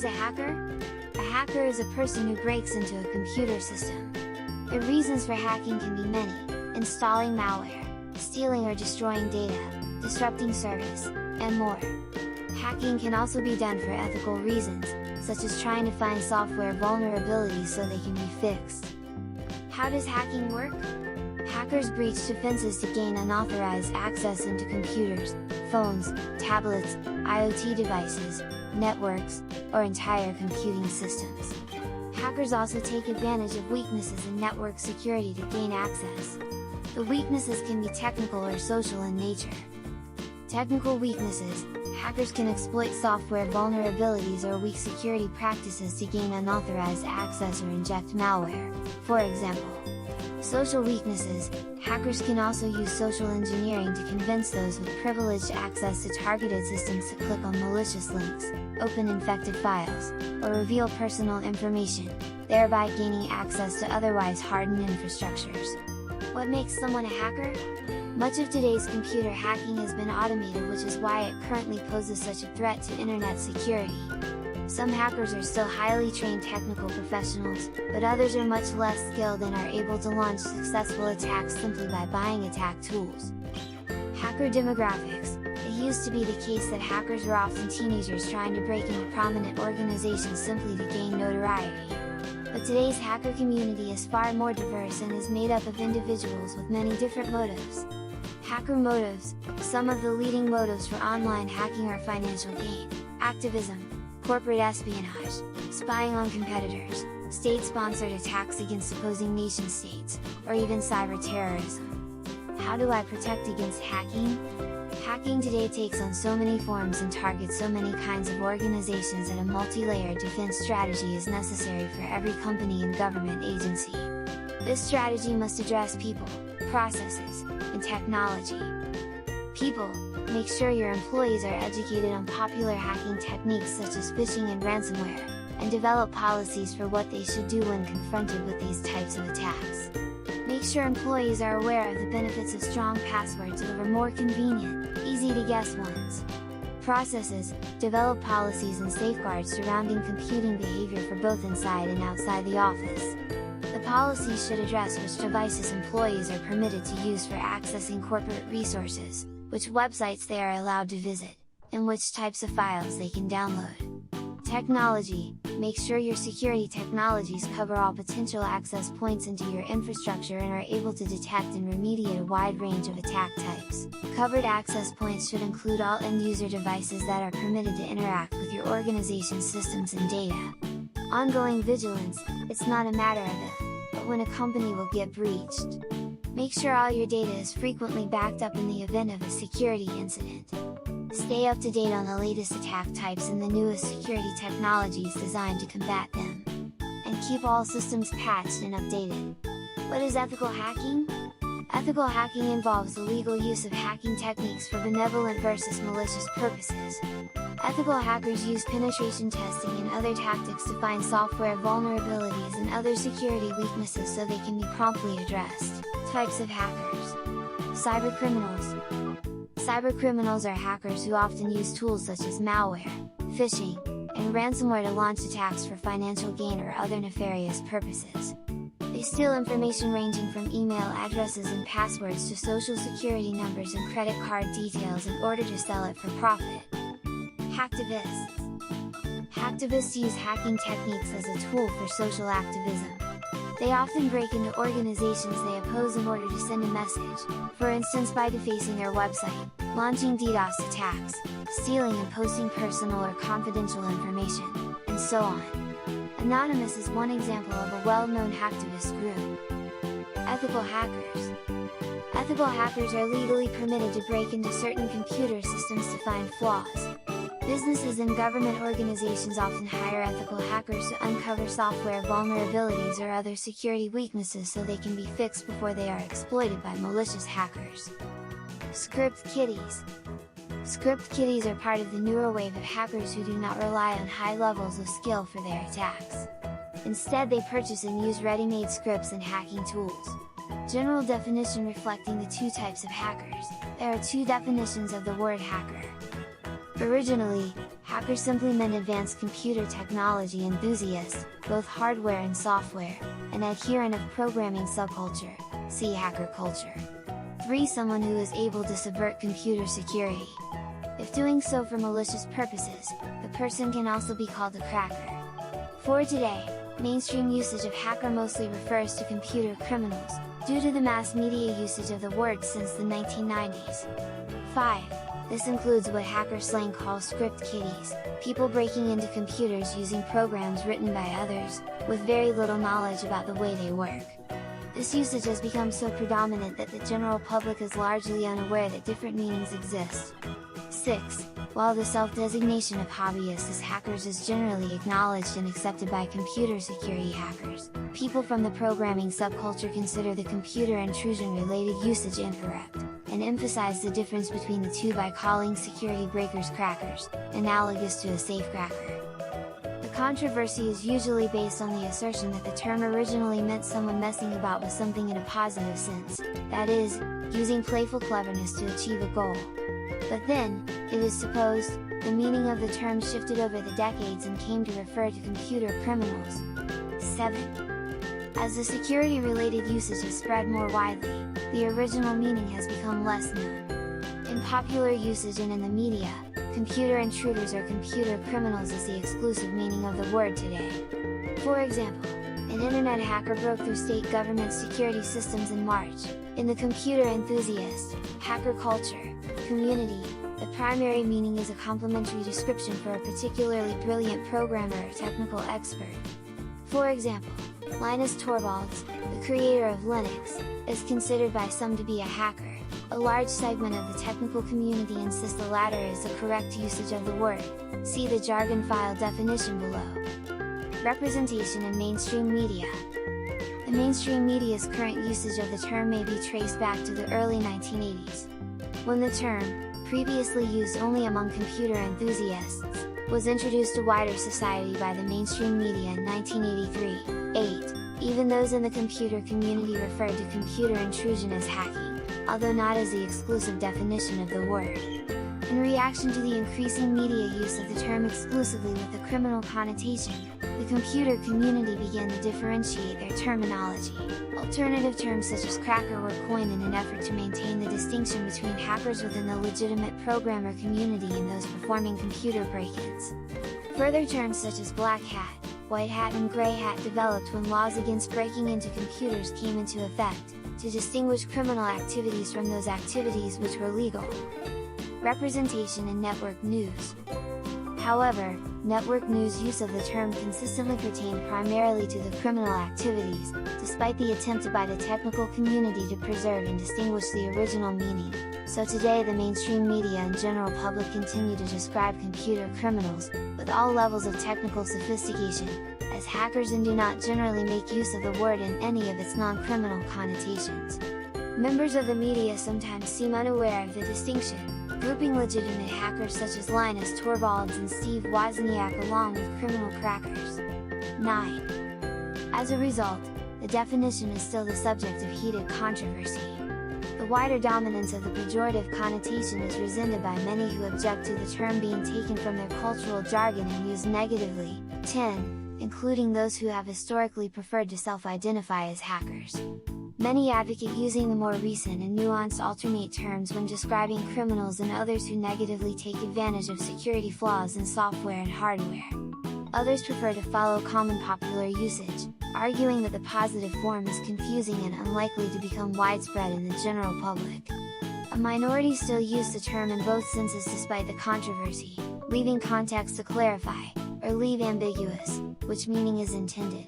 is a hacker? A hacker is a person who breaks into a computer system. The reasons for hacking can be many: installing malware, stealing or destroying data, disrupting service, and more. Hacking can also be done for ethical reasons, such as trying to find software vulnerabilities so they can be fixed. How does hacking work? Hackers breach defenses to gain unauthorized access into computers, phones, tablets, IoT devices, networks, or entire computing systems. Hackers also take advantage of weaknesses in network security to gain access. The weaknesses can be technical or social in nature. Technical weaknesses: hackers can exploit software vulnerabilities or weak security practices to gain unauthorized access or inject malware, for example. Social weaknesses: hackers can also use social engineering to convince those with privileged access to targeted systems to click on malicious links, open infected files, or reveal personal information, thereby gaining access to otherwise hardened infrastructures. What makes someone a hacker? Much of today's computer hacking has been automated, which is why it currently poses such a threat to internet security. Some hackers are still highly trained technical professionals, but others are much less skilled and are able to launch successful attacks simply by buying attack tools. Hacker demographics: it used to be the case that hackers were often teenagers trying to break into prominent organizations simply to gain notoriety. But today's hacker community is far more diverse and is made up of individuals with many different motives. Hacker motives: some of the leading motives for online hacking are financial gain, activism, corporate espionage, spying on competitors, state-sponsored attacks against opposing nation-states, or even cyber-terrorism. How do I protect against hacking? Hacking today takes on so many forms and targets so many kinds of organizations that a multi-layered defense strategy is necessary for every company and government agency. This strategy must address people, processes, and technology. People: make sure your employees are educated on popular hacking techniques such as phishing and ransomware, and develop policies for what they should do when confronted with these types of attacks. Make sure employees are aware of the benefits of strong passwords over more convenient, easy-to-guess ones. Processes: develop policies and safeguards surrounding computing behavior for both inside and outside the office. The policies should address which devices employees are permitted to use for accessing corporate resources, which websites they are allowed to visit, and which types of files they can download. Technology: make sure your security technologies cover all potential access points into your infrastructure and are able to detect and remediate a wide range of attack types. Covered access points should include all end-user devices that are permitted to interact with your organization's systems and data. Ongoing vigilance: it's not a matter of if, but when a company will get breached. Make sure all your data is frequently backed up in the event of a security incident. Stay up to date on the latest attack types and the newest security technologies designed to combat them. And keep all systems patched and updated. What is ethical hacking? Ethical hacking involves the legal use of hacking techniques for benevolent versus malicious purposes. Ethical hackers use penetration testing and other tactics to find software vulnerabilities and other security weaknesses so they can be promptly addressed. Types of hackers: cybercriminals. Cybercriminals are hackers who often use tools such as malware, phishing, and ransomware to launch attacks for financial gain or other nefarious purposes. They steal information ranging from email addresses and passwords to social security numbers and credit card details in order to sell it for profit. Hacktivists. Hacktivists use hacking techniques as a tool for social activism. They often break into organizations they oppose in order to send a message, for instance by defacing their website, launching DDoS attacks, stealing and posting personal or confidential information, and so on. Anonymous is one example of a well-known hacktivist group. Ethical hackers. Ethical hackers are legally permitted to break into certain computer systems to find flaws. Businesses and government organizations often hire ethical hackers to uncover software vulnerabilities or other security weaknesses so they can be fixed before they are exploited by malicious hackers. Script kiddies. Script kiddies are part of the newer wave of hackers who do not rely on high levels of skill for their attacks. Instead, they purchase and use ready-made scripts and hacking tools. General definition reflecting the two types of hackers. There are two definitions of the word hacker. Originally, Hackers simply meant advanced computer technology enthusiasts, both hardware and software, an adherent of programming subculture, see hacker culture. 3. Someone who is able to subvert computer security. If doing so for malicious purposes, the person can also be called a cracker. 4. Today, mainstream usage of hacker mostly refers to computer criminals, due to the mass media usage of the word since the 1990s. 5. This includes what hacker slang calls script kiddies, people breaking into computers using programs written by others, with very little knowledge about the way they work. This usage has become so predominant that the general public is largely unaware that different meanings exist. 6. While the self-designation of hobbyists as hackers is generally acknowledged and accepted by computer security hackers, people from the programming subculture consider the computer intrusion-related usage incorrect, and emphasize the difference between the two by calling security breakers crackers, analogous to a safecracker. The controversy is usually based on the assertion that the term originally meant someone messing about with something in a positive sense, that is, using playful cleverness to achieve a goal. But then, it is supposed, the meaning of the term shifted over the decades and came to refer to computer criminals. 7. As the security-related usage has spread more widely, the original meaning has become less known. In popular usage and in the media, computer intruders or computer criminals is the exclusive meaning of the word today. For example, an internet hacker broke through state government security systems in March. In the computer enthusiast, hacker culture, community, the primary meaning is a complimentary description for a particularly brilliant programmer or technical expert. For example, Linus Torvalds, the creator of Linux, is considered by some to be a hacker. A large segment of the technical community insists the latter is the correct usage of the word. See the jargon file definition below. Representation in mainstream media. The mainstream media's current usage of the term may be traced back to the early 1980s. When the term, previously used only among computer enthusiasts, was introduced to wider society by the mainstream media in 1983. 8. Even those in the computer community referred to computer intrusion as hacking, although not as the exclusive definition of the word. In reaction to the increasing media use of the term exclusively with a criminal connotation, the computer community began to differentiate their terminology. Alternative terms such as cracker were coined in an effort to maintain the distinction between hackers within the legitimate programmer community and those performing computer break-ins. Further terms such as black hat, white hat and gray hat developed when laws against breaking into computers came into effect, to distinguish criminal activities from those activities which were legal. Representation in network news. However, network news use of the term consistently pertained primarily to the criminal activities, despite the attempt by the technical community to preserve and distinguish the original meaning. So today the mainstream media and general public continue to describe computer criminals, with all levels of technical sophistication, as hackers and do not generally make use of the word in any of its non-criminal connotations. Members of the media sometimes seem unaware of the distinction, grouping legitimate hackers such as Linus Torvalds and Steve Wozniak along with criminal crackers. 9. As a result, the definition is still the subject of heated controversy. The wider dominance of the pejorative connotation is resented by many who object to the term being taken from their cultural jargon and used negatively. 10. Including those who have historically preferred to self-identify as hackers. Many advocate using the more recent and nuanced alternate terms when describing criminals and others who negatively take advantage of security flaws in software and hardware. Others prefer to follow common popular usage, arguing that the positive form is confusing and unlikely to become widespread in the general public. A minority still use the term in both senses despite the controversy, leaving context to clarify, or leave ambiguous, which meaning is intended.